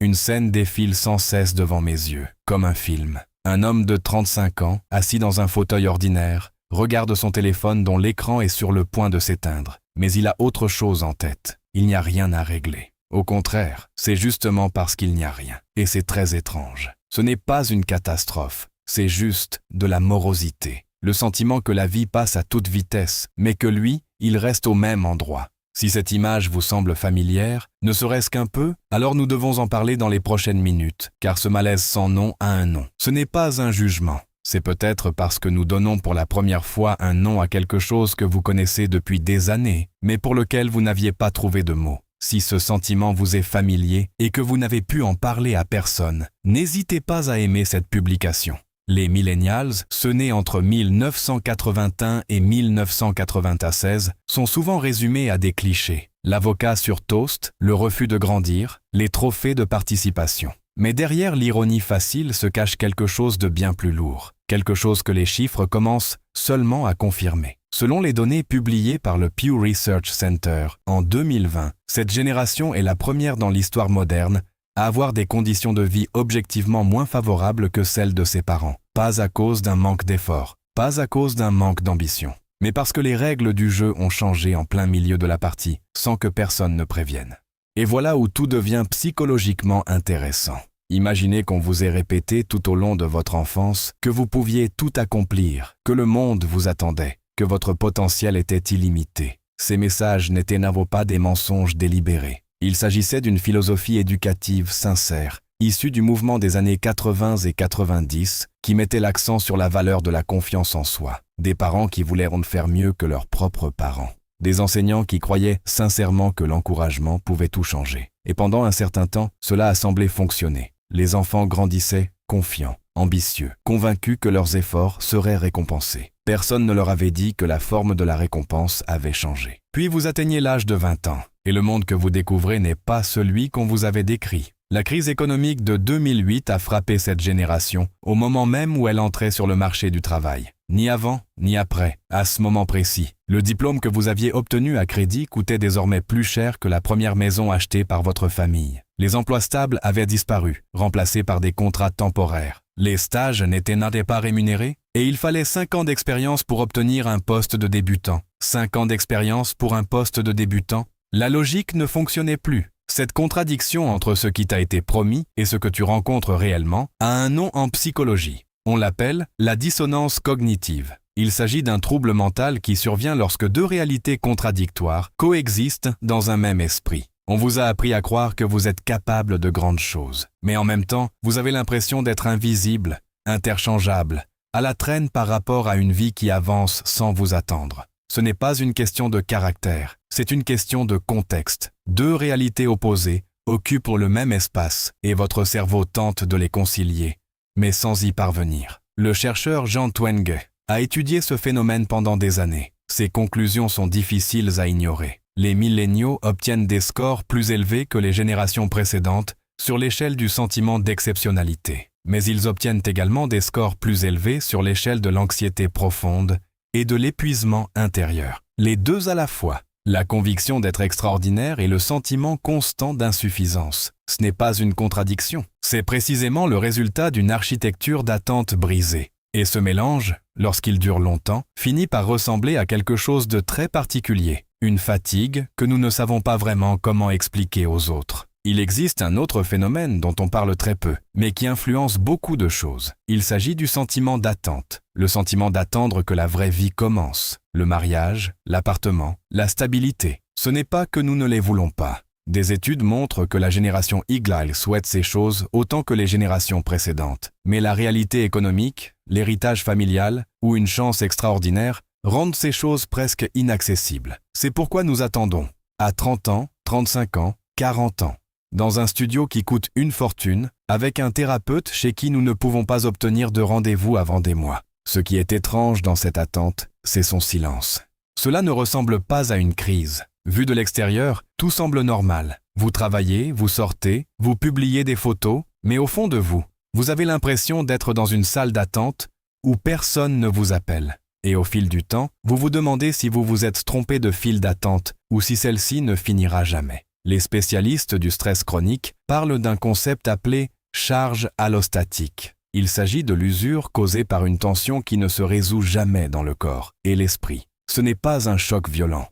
Une scène défile sans cesse devant mes yeux, comme un film. Un homme de 35 ans, assis dans un fauteuil ordinaire, regarde son téléphone dont l'écran est sur le point de s'éteindre. Mais il a autre chose en tête. Il n'y a rien à régler. Au contraire, c'est justement parce qu'il n'y a rien. Et c'est très étrange. Ce n'est pas une catastrophe, c'est juste de la morosité. Le sentiment que la vie passe à toute vitesse, mais que lui, il reste au même endroit. Si cette image vous semble familière, ne serait-ce qu'un peu, alors nous devons en parler dans les prochaines minutes, car ce malaise sans nom a un nom. Ce n'est pas un jugement. C'est peut-être parce que nous donnons pour la première fois un nom à quelque chose que vous connaissez depuis des années, mais pour lequel vous n'aviez pas trouvé de mots. Si ce sentiment vous est familier et que vous n'avez pu en parler à personne, n'hésitez pas à aimer cette publication. Les millennials, ceux nés entre 1981 et 1996, sont souvent résumés à des clichés. L'avocat sur toast, le refus de grandir, les trophées de participation. Mais derrière l'ironie facile se cache quelque chose de bien plus lourd, quelque chose que les chiffres commencent seulement à confirmer. Selon les données publiées par le Pew Research Center en 2020, cette génération est la première dans l'histoire moderne à avoir des conditions de vie objectivement moins favorables que celles de ses parents. Pas à cause d'un manque d'effort, pas à cause d'un manque d'ambition, mais parce que les règles du jeu ont changé en plein milieu de la partie, sans que personne ne prévienne. Et voilà où tout devient psychologiquement intéressant. Imaginez qu'on vous ait répété tout au long de votre enfance que vous pouviez tout accomplir, que le monde vous attendait, que votre potentiel était illimité. Ces messages n'étaient pas des mensonges délibérés. Il s'agissait d'une philosophie éducative sincère, issue du mouvement des années 80 et 90, qui mettait l'accent sur la valeur de la confiance en soi. Des parents qui voulaient faire mieux que leurs propres parents. Des enseignants qui croyaient sincèrement que l'encouragement pouvait tout changer. Et pendant un certain temps, cela a semblé fonctionner. Les enfants grandissaient confiants, ambitieux, convaincus que leurs efforts seraient récompensés. Personne ne leur avait dit que la forme de la récompense avait changé. Puis vous atteignez l'âge de 20 ans, et le monde que vous découvrez n'est pas celui qu'on vous avait décrit. La crise économique de 2008 a frappé cette génération, au moment même où elle entrait sur le marché du travail. Ni avant, ni après, à ce moment précis. Le diplôme que vous aviez obtenu à crédit coûtait désormais plus cher que la première maison achetée par votre famille. Les emplois stables avaient disparu, remplacés par des contrats temporaires. Les stages n'étaient pas rémunérés, et il fallait 5 ans d'expérience pour obtenir un poste de débutant. 5 ans d'expérience pour un poste de débutant? La logique ne fonctionnait plus. Cette contradiction entre ce qui t'a été promis et ce que tu rencontres réellement a un nom en psychologie. On l'appelle la dissonance cognitive. Il s'agit d'un trouble mental qui survient lorsque deux réalités contradictoires coexistent dans un même esprit. On vous a appris à croire que vous êtes capable de grandes choses, mais en même temps, vous avez l'impression d'être invisible, interchangeable, à la traîne par rapport à une vie qui avance sans vous attendre. Ce n'est pas une question de caractère, c'est une question de contexte. Deux réalités opposées occupent le même espace et votre cerveau tente de les concilier, mais sans y parvenir. Le chercheur Jean Twenge a étudié ce phénomène pendant des années. Ses conclusions sont difficiles à ignorer. Les milléniaux obtiennent des scores plus élevés que les générations précédentes sur l'échelle du sentiment d'exceptionnalité. Mais ils obtiennent également des scores plus élevés sur l'échelle de l'anxiété profonde et de l'épuisement intérieur. Les deux à la fois. La conviction d'être extraordinaire et le sentiment constant d'insuffisance. Ce n'est pas une contradiction. C'est précisément le résultat d'une architecture d'attente brisée. Et ce mélange, lorsqu'il dure longtemps, finit par ressembler à quelque chose de très particulier. Une fatigue que nous ne savons pas vraiment comment expliquer aux autres. Il existe un autre phénomène dont on parle très peu, mais qui influence beaucoup de choses. Il s'agit du sentiment d'attente, le sentiment d'attendre que la vraie vie commence. Le mariage, l'appartement, la stabilité. Ce n'est pas que nous ne les voulons pas. Des études montrent que la génération Y souhaite ces choses autant que les générations précédentes. Mais la réalité économique, l'héritage familial ou une chance extraordinaire rendent ces choses presque inaccessibles. C'est pourquoi nous attendons, à 30 ans, 35 ans, 40 ans, dans un studio qui coûte une fortune, avec un thérapeute chez qui nous ne pouvons pas obtenir de rendez-vous avant des mois. Ce qui est étrange dans cette attente, c'est son silence. Cela ne ressemble pas à une crise. Vu de l'extérieur, tout semble normal. Vous travaillez, vous sortez, vous publiez des photos, mais au fond de vous, vous avez l'impression d'être dans une salle d'attente où personne ne vous appelle. Et au fil du temps, vous vous demandez si vous vous êtes trompé de file d'attente ou si celle-ci ne finira jamais. Les spécialistes du stress chronique parlent d'un concept appelé charge allostatique. Il s'agit de l'usure causée par une tension qui ne se résout jamais dans le corps et l'esprit. Ce n'est pas un choc violent.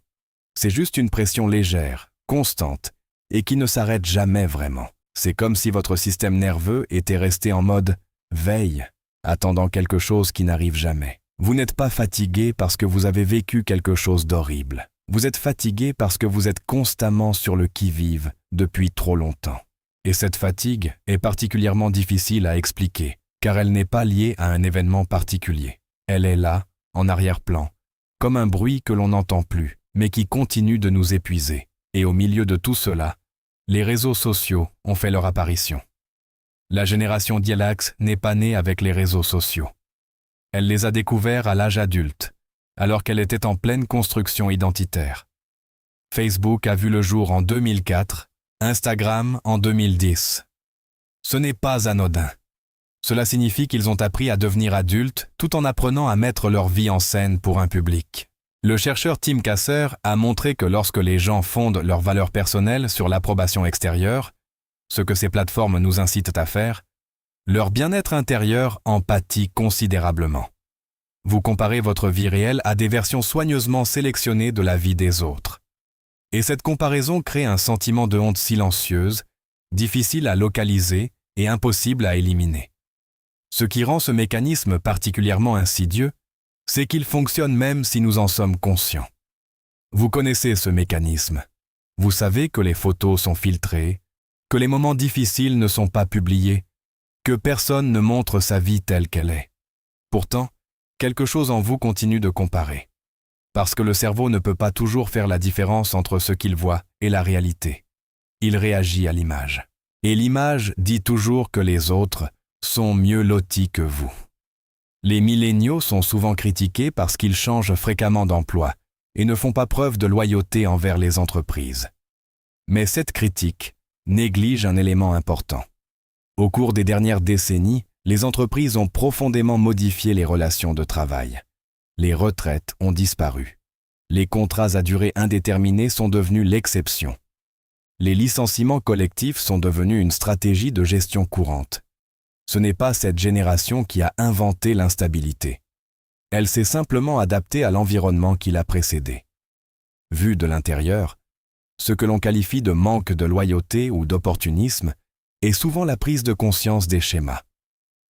C'est juste une pression légère, constante, et qui ne s'arrête jamais vraiment. C'est comme si votre système nerveux était resté en mode veille, attendant quelque chose qui n'arrive jamais. Vous n'êtes pas fatigué parce que vous avez vécu quelque chose d'horrible. Vous êtes fatigué parce que vous êtes constamment sur le qui-vive depuis trop longtemps. Et cette fatigue est particulièrement difficile à expliquer, car elle n'est pas liée à un événement particulier. Elle est là, en arrière-plan, comme un bruit que l'on n'entend plus, mais qui continue de nous épuiser. Et au milieu de tout cela, les réseaux sociaux ont fait leur apparition. La génération Dialax n'est pas née avec les réseaux sociaux. Elle les a découverts à l'âge adulte, alors qu'elle était en pleine construction identitaire. Facebook a vu le jour en 2004, Instagram en 2010. Ce n'est pas anodin. Cela signifie qu'ils ont appris à devenir adultes tout en apprenant à mettre leur vie en scène pour un public. Le chercheur Tim Kasser a montré que lorsque les gens fondent leurs valeurs personnelles sur l'approbation extérieure, ce que ces plateformes nous incitent à faire, leur bien-être intérieur en pâtit considérablement. Vous comparez votre vie réelle à des versions soigneusement sélectionnées de la vie des autres. Et cette comparaison crée un sentiment de honte silencieuse, difficile à localiser et impossible à éliminer. Ce qui rend ce mécanisme particulièrement insidieux, c'est qu'il fonctionne même si nous en sommes conscients. Vous connaissez ce mécanisme. Vous savez que les photos sont filtrées, que les moments difficiles ne sont pas publiés, que personne ne montre sa vie telle qu'elle est. Pourtant, quelque chose en vous continue de comparer. Parce que le cerveau ne peut pas toujours faire la différence entre ce qu'il voit et la réalité. Il réagit à l'image. Et l'image dit toujours que les autres sont mieux lotis que vous. Les milléniaux sont souvent critiqués parce qu'ils changent fréquemment d'emploi et ne font pas preuve de loyauté envers les entreprises. Mais cette critique néglige un élément important. Au cours des dernières décennies, les entreprises ont profondément modifié les relations de travail. Les retraites ont disparu. Les contrats à durée indéterminée sont devenus l'exception. Les licenciements collectifs sont devenus une stratégie de gestion courante. Ce n'est pas cette génération qui a inventé l'instabilité. Elle s'est simplement adaptée à l'environnement qui l'a précédée. Vu de l'intérieur, ce que l'on qualifie de manque de loyauté ou d'opportunisme est souvent la prise de conscience des schémas.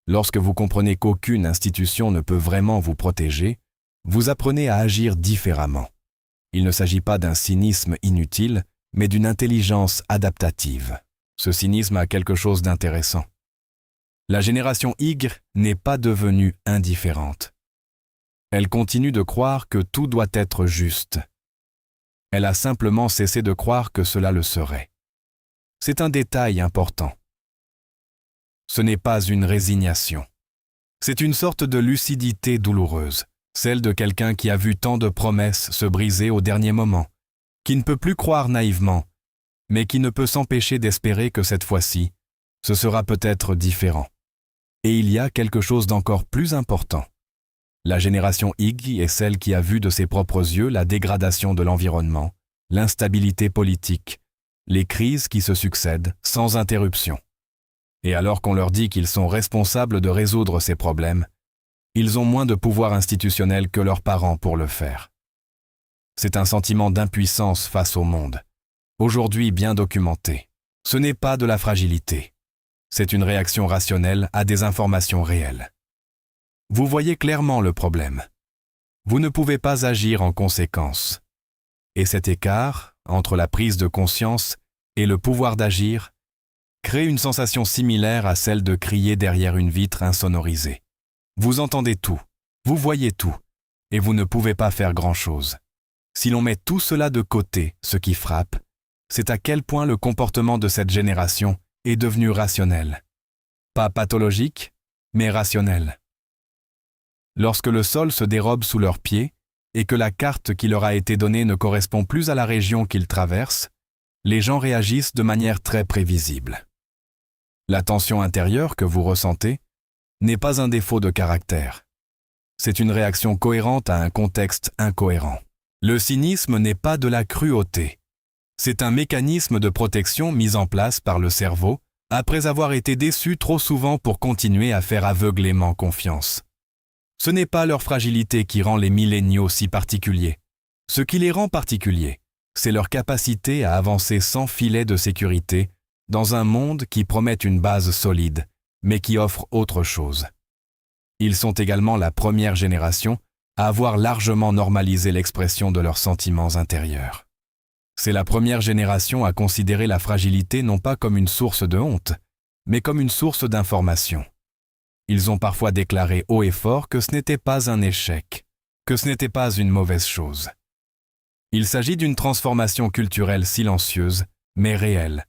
Lorsque vous comprenez qu'aucune institution ne peut vraiment vous protéger, vous apprenez à agir différemment. Il ne s'agit pas d'un cynisme inutile, mais d'une intelligence adaptative. Ce cynisme a quelque chose d'intéressant. La génération Y n'est pas devenue indifférente. Elle continue de croire que tout doit être juste. Elle a simplement cessé de croire que cela le serait. C'est un détail important. Ce n'est pas une résignation. C'est une sorte de lucidité douloureuse, celle de quelqu'un qui a vu tant de promesses se briser au dernier moment, qui ne peut plus croire naïvement, mais qui ne peut s'empêcher d'espérer que cette fois-ci, ce sera peut-être différent. Et il y a quelque chose d'encore plus important. La génération Y est celle qui a vu de ses propres yeux la dégradation de l'environnement, l'instabilité politique, les crises qui se succèdent sans interruption. Et alors qu'on leur dit qu'ils sont responsables de résoudre ces problèmes, ils ont moins de pouvoir institutionnel que leurs parents pour le faire. C'est un sentiment d'impuissance face au monde, aujourd'hui bien documenté. Ce n'est pas de la fragilité. C'est une réaction rationnelle à des informations réelles. Vous voyez clairement le problème. Vous ne pouvez pas agir en conséquence. Et cet écart, entre la prise de conscience et le pouvoir d'agir, crée une sensation similaire à celle de crier derrière une vitre insonorisée. Vous entendez tout, vous voyez tout, et vous ne pouvez pas faire grand-chose. Si l'on met tout cela de côté, ce qui frappe, c'est à quel point le comportement de cette génération est devenu rationnel. Pas pathologique, mais rationnel. Lorsque le sol se dérobe sous leurs pieds et que la carte qui leur a été donnée ne correspond plus à la région qu'ils traversent, les gens réagissent de manière très prévisible. La tension intérieure que vous ressentez n'est pas un défaut de caractère. C'est une réaction cohérente à un contexte incohérent. Le cynisme n'est pas de la cruauté, C'est un mécanisme de protection mis en place par le cerveau après avoir été déçu trop souvent pour continuer à faire aveuglément confiance. Ce n'est pas leur fragilité qui rend les milléniaux si particuliers. Ce qui les rend particuliers, c'est leur capacité à avancer sans filet de sécurité dans un monde qui promet une base solide, mais qui offre autre chose. Ils sont également la première génération à avoir largement normalisé l'expression de leurs sentiments intérieurs. C'est la première génération à considérer la fragilité non pas comme une source de honte, mais comme une source d'information. Ils ont parfois déclaré haut et fort que ce n'était pas un échec, que ce n'était pas une mauvaise chose. Il s'agit d'une transformation culturelle silencieuse, mais réelle,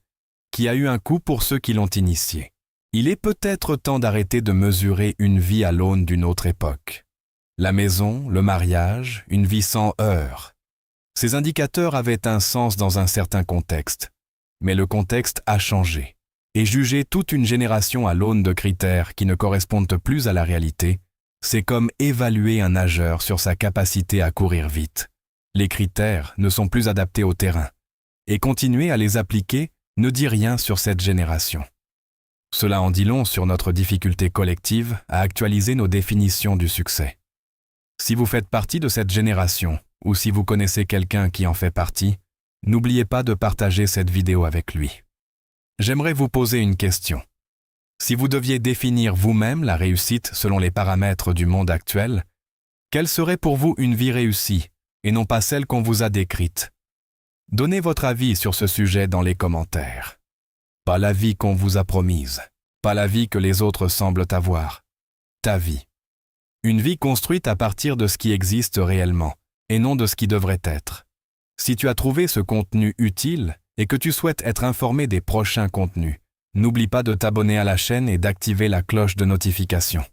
qui a eu un coût pour ceux qui l'ont initiée. Il est peut-être temps d'arrêter de mesurer une vie à l'aune d'une autre époque. La maison, le mariage, une vie sans heurts. Ces indicateurs avaient un sens dans un certain contexte, mais le contexte a changé, et juger toute une génération à l'aune de critères qui ne correspondent plus à la réalité, c'est comme évaluer un nageur sur sa capacité à courir vite. Les critères ne sont plus adaptés au terrain, et continuer à les appliquer ne dit rien sur cette génération. Cela en dit long sur notre difficulté collective à actualiser nos définitions du succès. Si vous faites partie de cette génération, ou si vous connaissez quelqu'un qui en fait partie, n'oubliez pas de partager cette vidéo avec lui. J'aimerais vous poser une question. Si vous deviez définir vous-même la réussite selon les paramètres du monde actuel, quelle serait pour vous une vie réussie, et non pas celle qu'on vous a décrite? Donnez votre avis sur ce sujet dans les commentaires. Pas la vie qu'on vous a promise, pas la vie que les autres semblent avoir. Ta vie. Une vie construite à partir de ce qui existe réellement, et non de ce qui devrait être. Si tu as trouvé ce contenu utile et que tu souhaites être informé des prochains contenus, n'oublie pas de t'abonner à la chaîne et d'activer la cloche de notification.